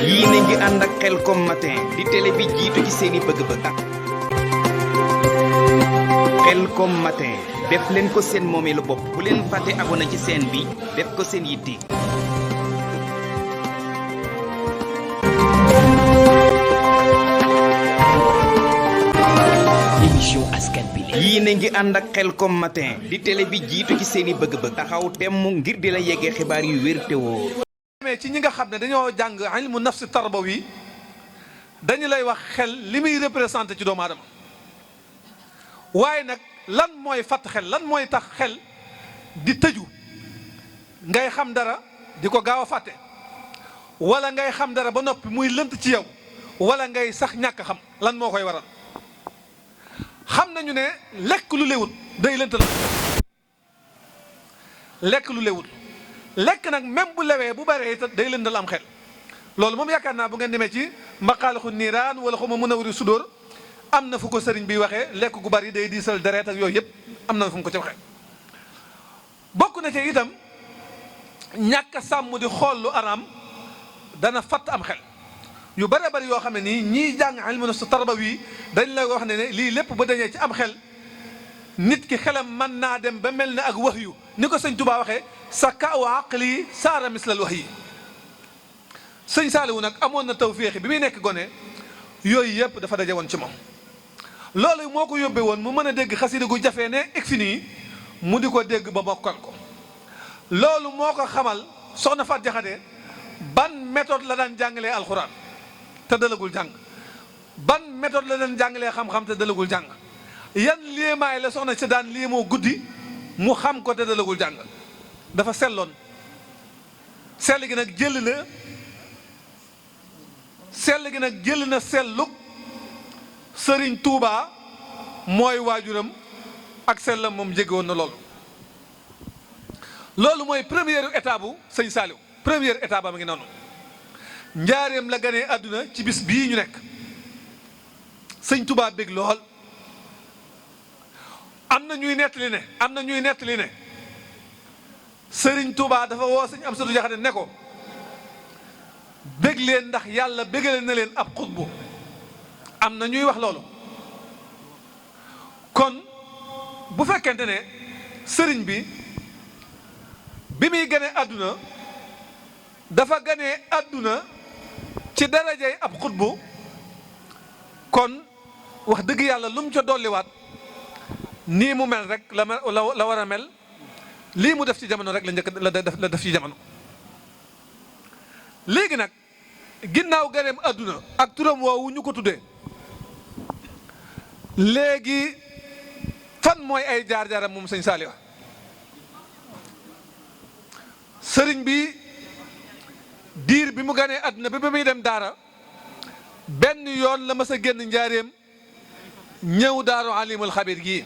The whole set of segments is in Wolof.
yéen a ngi ànd ak Khelcom matin di télé bi jiitu ci seeni bëgg-bëgg. Khelcom matin def leen ko seen moomeelu bopp bu leen fàtte abonné ci seen bi def ko seen yitte. émission askan bi la. yéen a ngi ànd ak Khelcom matin di télé bi jiitu ci seeni bëgg-bëgg taxaw temm ngir di la yeggee xibaar yu wér te wóor. ci ñi nga xam ne dañoo jàng ilmu nafsi tarbawi dañu lay wax xel li muy représenté ci doomu aadama waaye nag lan mooy fatt xel lan mooy tax xel di tëju ngay xam dara di ko gaaw a fàtte wala ngay xam dara ba noppi muy lënt ci yow wala ngay sax ñàkk xam lan moo koy waral xam nañu ne lekk lu lewut day lënt la lekk lu lewut lekk nag même bu lewee bu baree it day lëndal am xel loolu moom yaakaar naa bu ngeen demee ci maqaalixu niiraan wala xuma munawwirus sudóor am na fu ko sëriñ bi waxee lekk gu bari day diisal deret ak yooyu yëpp am na fu mu ko ci waxee. bokk na ci itam ñàkk a sàmm di xool lu araam dana fatt am xel yu bare bari yoo xam ne nii ñiy jàng ilmu nafs tarbawi dañ lay wax ne lii lépp ba dañee ci am xel nit ki xelam mën naa dem ba mel ne ak wax yu ni ko sëñ Tuubaa waxee sa kaaw aqli saara mislal wax yi sëñ Saaliwu nag amoon na tawféexi bi muy nekk gone yooyu yëpp dafa daje woon ci moom loolu moo ko yóbbee woon mu mën a dégg xasida gu jafee ne ek fi nii mu di ko dégg ba mokkal ko loolu moo ko xamal soxna Faat Jaxate ban méthode la daan jàngalee alxuraan te dalagul jàng ban méthode la daan jàngalee xam-xam te dalagul jàng yan léemaay la soxna si daan léemoo guddi mu xam ko te dalagul jàng dafa selloon sell gi nag jël na selluk sëriñ Tuubaa mooy waajuram ak sellam moom jege woon na loolu mooy première étape bu sëñ Saaliw première étape ba ma ngi noonu njaareem la ganee àdduna ci bis bii ñu nekk sëñ Tuubaa bég lool am na ñuy nettali ne sëriñ Tuubaa dafa woo sëñ Amsatu Jaxate ne ko bég leen ndax yàlla bégale na leen ab xutbu am na ñuy wax loolu kon bu fekkente ne sëriñ bi muy gane àdduna dafa gane àdduna ci darajay ab xutbu kon wax dëgg yàlla lu mu ca dolliwaat nii mu mel rek la war a mel lii mu def ci jamono rek la def ci jamono léegi nag ginnaaw ganeem àdduna ak turam woowu ñu ko tuddee léegi fan mooy ay jaar-jaaram moom sëñ Saaliw sëriñ bi diir bi mu ganee àdduna bi muy dem daara benn yoon la mas a génn njaareem ñëw daaru alimul xabir gii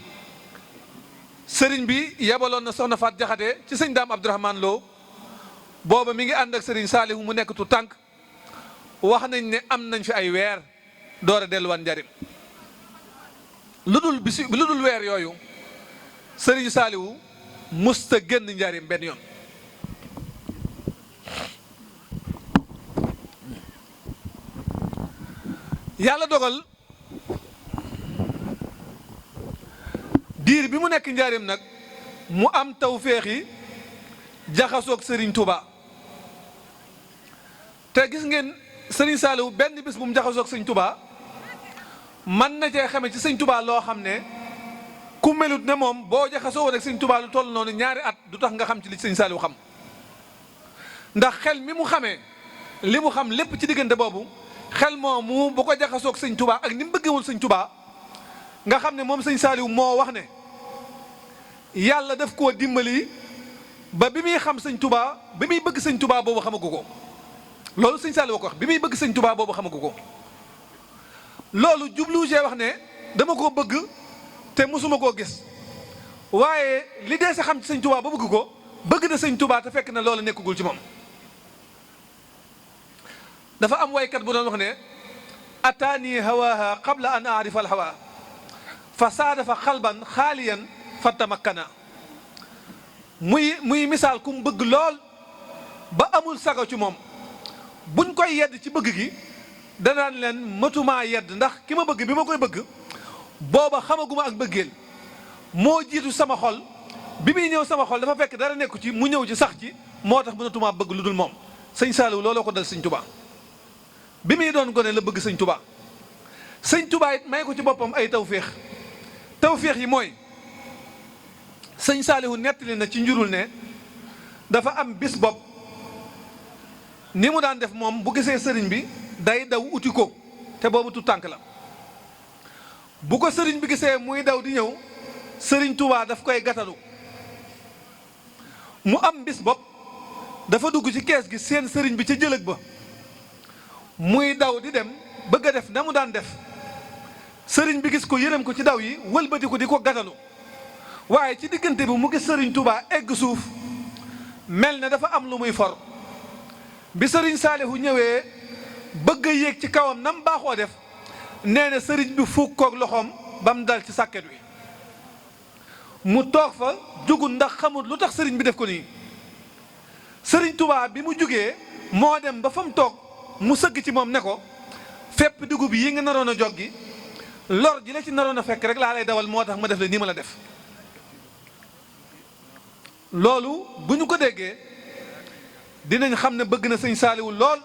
sëriñ bi yebaloon na soxna Faat Jaxate ci sëñ Daam Abdourahman Lo booba mi ngi ànd ak sëriñ Saalihu mu nekk tu tànk wax nañ ne am nañ fi ay weer door a delluwaat njariñ lu dul weer yooyu sëriñ Saalihu musta génn njariñ benn yoon yàlla dogal diir bi mu nekk njaareem nag mu am tawféexi jaxasoog sëriñ Touba te gis ngeen sëriñ Saaliw benn bis bu mu jaxasoog sëriñ Touba mën na cee xame ci sëriñ Touba loo xam ne ku melut ne moom boo jaxasoo woon ak sëriñ Touba lu toll noonu ñaari at du tax nga xam ci li sëriñ Saaliw xam ndax xel mi mu xamee li mu xam lépp ci diggante boobu xel moomu bu ko jaxasoog sëriñ Touba ak ni mu bëggewul sëriñ Touba nga xam ne moom sëriñ Saaliw moo wax ne yàlla daf koo dimbali ba bi muy xam sëñ Touba bi muy bëgg sëñ Touba boobu xamagu ko loolu sëñ Saaliw ko wax bi muy bëgg sëñ Touba boobu xamagu ko loolu jublu see wax ne dama koo bëgg te mosuma koo gis waaye li dee sa xam ci sëñ Touba ba bëgg ko bëgg na sëñ Touba te fekk na loolu nekkagul ci moom dafa am waykat bu doon wax ne ataani hawaaha qabla an aarifa al hawa fa saadafa xalban xaaliyan fatamakkana muy misaal ku mu bëgg lool ba amul sago ci moom buñ koy yedd ci bëgg gi danaan leen matumaa yedd ndax ki ma bëgg bi ma koy bëgg booba xamaguma ak bëggeel moo jiitu sama xol bi muy ñëw sama xol dafa fekk dara nekku ci mu ñëw ci sax ci moo tax mënatumaa bëgg lu dul moom. sëñ Saaliw looloo ko dal sëñ Tuubaa bi muy doon gone la bëgg sëñ Tuubaa sëñ Tuubaa it may ko ci boppam ay tawféex yi mooy sëñ Saalihu nettali na ci njurul ne dafa am bis bopp ni mu daan def moom bu gisee sëriñ bi day daw uti ko te boobu tu tànk la bu ko sëriñ bi gisee muy daw di ñëw sëriñ Tuubaa daf koy gatalu mu am bis bopp dafa dugg ci kees gi seen sëriñ bi ca jëlëg ba muy daw di dem bëgg a def na mu daan def sëriñ bi gis ko yërëm ko ci daw yi wëlbati ko di ko gatalu waaye ci diggante bi mu gis sëriñ Tuubaa egg suuf mel ne dafa am lu muy for bi sëriñ Saalihu ñëwee bëgg a yéeg ci kawam nam baaxoo def nee na sëriñ bi fuuk koog loxoom ba mu dal ci sàkket wi mu toog fa jugul ndax xamul lu tax sëriñ bi def ko nii sëriñ Tuubaa bi mu jugee moo dem ba fa mu toog mu sëgg ci moom ne ko fépp dugub yi nga naroon a joggi lor ji la ci naroon a fekk rek laa lay dawal moo tax ma def la nii ma la def loolu bu ñu ko déggee dinañ xam ne bëgg na sëñ Saaliwu lool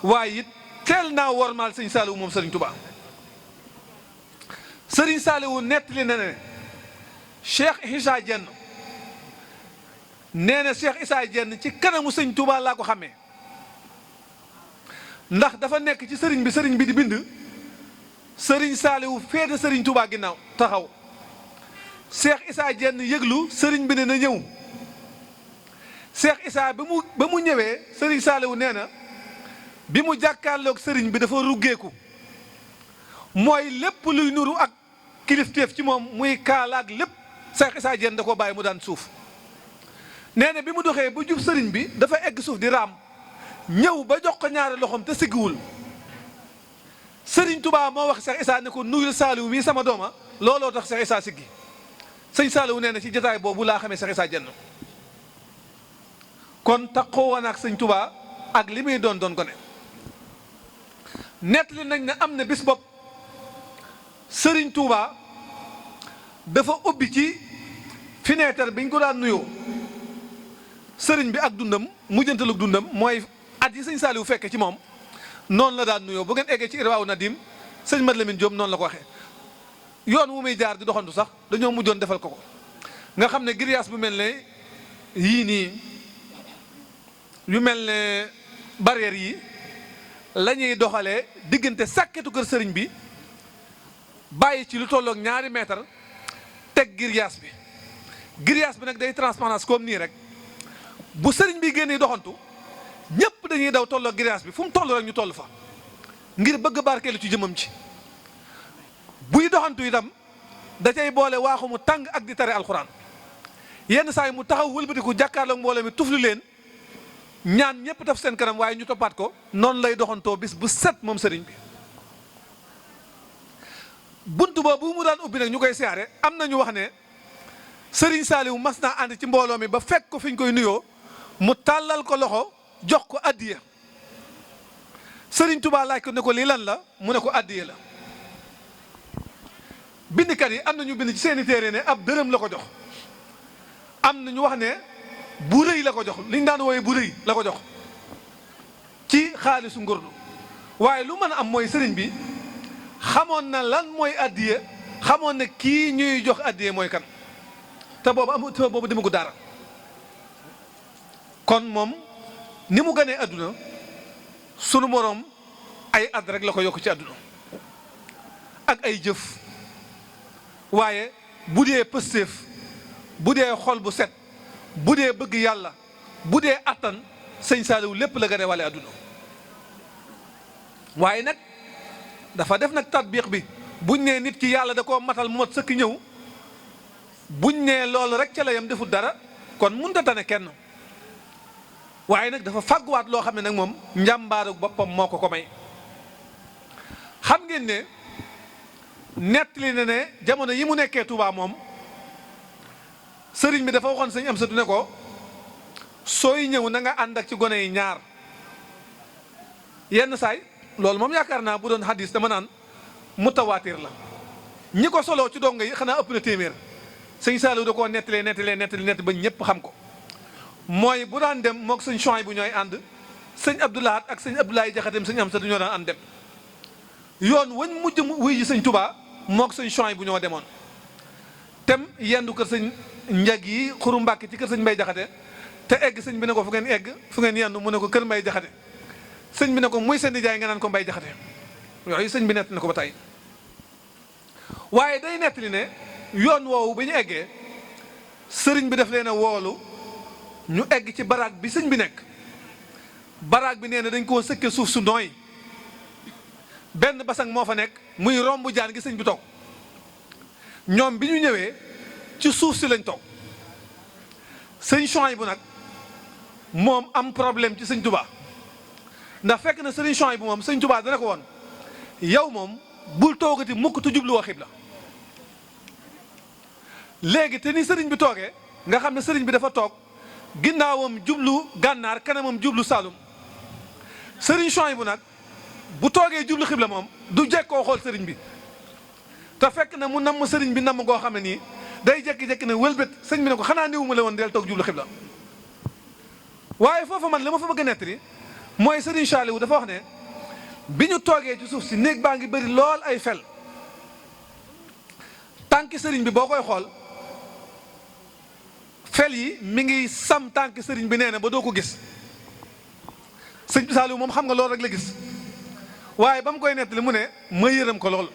waaye it teel naa wormaal sëñ Saaliwu moom sëriñ Tuubaa sëriñ Saaliwu nettali na ne Cheikh Issa Diène nee na Cheikh Issa Diène ci kanamu sëñ Tuubaa laa ko xamee ndax dafa nekk ci sëriñ bi di bind sëriñ Saaliwu féete sëriñ Tuubaa ginnaaw taxaw Cheikh Issa Diène yëglu sëriñ bi ne na ñëw Cheikh Issa ba mu ñëwee sëriñ Saaliwu nee na bi mu jàkkaarloog sëriñ bi dafa ruggeeku mooy lépp luy nuru ak kilifteef ci moom muy kaalaak lépp Cheikh Issa Diène da koo bàyyi mu daan suuf nee na bi mu doxee ba jub sëriñ bi dafa egg suuf di raam ñëw ba jox ko ñaari loxoom te siggiwul sëriñ Tuubaa moo wax Cheikh Issa ne ko nuyul Saaliwu mii sama dooma looloo tax Cheikh Issa siggi sëñ Saaliwu nee na ci jotaay boobu laa xamee Cheikh Issa Diène kon taxoo woon ak sëñ Tuubaa ak li muy doon ko ne nettali nañ ne am na bis bopp sëriñ Tuubaa dafa ubbi ci fenêtre bi ñu ko daan nuyoo sëriñ bi ak dundam mujjantalug dundam mooy at yi sëñ Saaliwu fekke ci moom noonu la daan nuyoo bu ngeen eggee ci Irwaaw Nadim sëñ Mat Lamin Jóob noonu la ko waxee yoon wu muy jaar di doxantu sax dañoo mujjoon defal ko nga xam ne grillage bu mel ne yii nii yu mel ne barrière yi la ñuy doxalee diggante sàkketu kër sëriñ bi bàyyi ci lu tolloog 2 mètre teg grillage bi nag day transparence comme nii rek bu sëriñ bi génnee doxantu ñëpp dañuy daw tolloog grillage bi fu mu toll rek ñu toll fa ngir bëgg barkeelu ci jëmam ci buy doxantu itam da cay boole waaxu mu tàng ak di tare alxuraan yenn saa yi mu taxaw wëlbatiku jàkkaarloog mbooloo mi tufli leen ñaan ñëpp def seen kanam waaye ñu toppaat ko noonu lay doxantoo bis bu set moom sëriñ bi bunt boobu mu daan ubbi nag ñu koy siyaare am na ñu wax ne sëriñ Saaliwu mas naa ànd ci mbooloo mi ba fekk ko fi ñu koy nuyoo mu tàllal ko loxo jox ko addiya sëriñ Tuubaa laaj ko ne ko lii lan la mu ne ko addiya la bindkat yi am na ñu bind ci seeni téere ne ab dërëm la ko jox am na ñu wax ne bu rëy la ko jox liñ daan wooye bu rëy la ko jox ci xaalisu ngurdu waaye lu mën a am mooy sëriñ bi xamoon na lan mooy addiya xamoon na kii ñuy jox addiya mooy kan te boobu demagu dara kon moom ni mu ganee adduna sunu moroom ay at rek la ko yokk ci adduna ak ay jëf waaye bu dee pëstéef bu dee xol bu set bu dee bëgg yàlla bu dee attan sëñ Saaliwu lépp la gane wale adduna waaye nag dafa def nag tatbiq bi buñ nee nit ki yàlla da koo matal mu mat sëkk ñëw buñ nee loolu rek ca la yam defut dara kon mënut a tane kenn waaye nag dafa fàgguwaat loo xam ne nag moom njàmbaaru boppam moo ko may xam ngeen ne nettali na ne jamono yi mu nekkee Touba moom sëriñ bi dafa waxoon sëñ Amsatu ne ko sooy ñëw na nga ànd ak ci gone yi ñaar yenn saay loolu moom yaakaar naa bu doon hadis dama naan mutawaatir la ñi ko soloo ci donga yi xanaa ëpp na téeméer sëñ Saliou da koo nettali ba ñëpp xam ko mooy bu daan dem moog sëñ Chouaïb bu ñooy ànd sëñ Abdoulahat ak sëñ Abdoulaye Jaxateem sëñ Amsa ñoo daan ànd dem yoon wañ mujj wuy ji sëñ Touba moog sëñ Chouaïb bu ñoo demoon tem yendu kër sëñ njag yi xuru Mbàkke ci kër sëñ Mbay Jaxate te egg sëñ bi ne ko fu ngeen egg fu ngeen yendu mu ne ko kër Mbay Jaxate sëñ bi ne ko muy seen nijaay nga naan ko Mbay Jaxate yooyu sëñ bi nett na ko ba tey waaye day nettali ne yoon woowu bi ñu eggee sëriñ bi daf leen a woolu ñu egg ci baraag bi sëñ bi nekk baraag bi nee na dañ koo sëkke suuf su nooy benn basang moo fa nekk muy romb jaan gi sëñ bi toog ñoom bi ñu ñëwee ci suuf si lañ toog sëñ Chouaïb bu nag moom am problème ci sëñ Touba ndax fekk na sëriñ Chouaïb bu moom sëñ Touba dana ko woon yow moom bul toogati mukk te jublu wa xibla léegi te ni sëriñ bi toogee nga xam ne sëriñ bi dafa toog ginnaawam jublu gànnaar kanamam jublu Saalum sëriñ Chouaïb bu nag bu toogee jublu xibla moom du jekkoo xool sëriñ bi te fekk na mu namm sëriñ bi namm goo xam ne nii day jekki-jekki ne wëlbét sëñ bi ne ko xanaa néewu ma la woon del toog jublu xibla waaye foofu man la ma fa bëgg a nettali mooy sëriñ Saliou dafa wax ne bi ñu toogee ci suuf si néeg baa ngi bëri lool ay fel tànki sëriñ bi boo koy xool fel yi mi ngi sam tànki sëriñ bi nee na ba doo ko gis sëñ Saliou moom xam nga lool rek la gis waaye ba mu koy nettali mu ne ma yërëm ko lool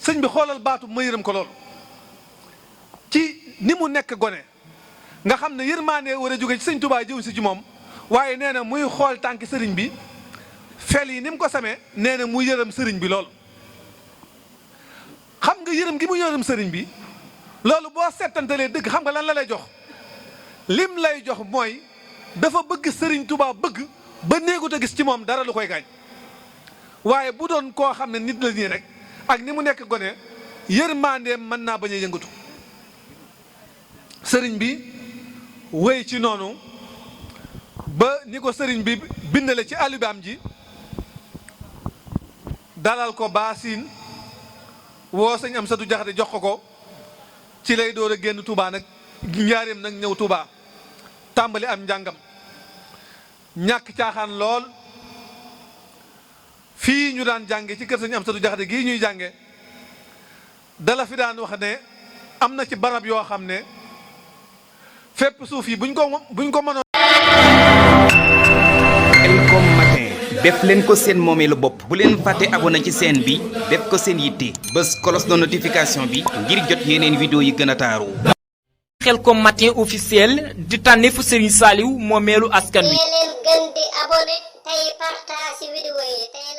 sëñ bi xoolal baatu ma yërëm ko lool ci ni mu nekk gone nga xam ne yërmaande war a jóge ci sëñ Touba jëw si ci moom waaye nee na muy xool tànki sëriñ bi fel yi ni mu ko samee nee na mu yërëm sëriñ bi lool xam nga yërëm gi mu yërëm sëriñ bi loolu boo settantalee dëgg xam nga lan la lay jox lim lay jox mooy dafa bëgg sëriñ Touba bëgg ba néegut a gis ci moom dara lu koy gaañ waaye bu doon koo xam ne nit la nii rek ak ni mu nekk gone yërmandeem mën naa bañ a yëngatu sëriñ bi wéy ci noonu ba ni ko sëriñ bi bindale ci alibaam ji dalal ko baasin woo sëñ Amsatu Jaxate jox ko ci lay door a génn Touba nag njaareem nag ñëw Touba tàmbali am njàngam ñàkk caaxaan lool fii ñu daan jànge ci kër sëñ Amsatu Jaxate gii ñuy jànge dala fi daan wax ne am na ci barab yoo xam ne fépp suuf yi buñ ko mënoon Khelcom matin def leen ko seen moomeelu bopp bu leen fàtte abonné ci chaîne bi def ko seen yitte bës cloche de notification bi ngir jot yeneen vidéo yi gën a taaru Khelcom matin officiel di tànneefu Serigne Saliou moomeelu askan wi leen gën di abonné tey partage vidéo yi tey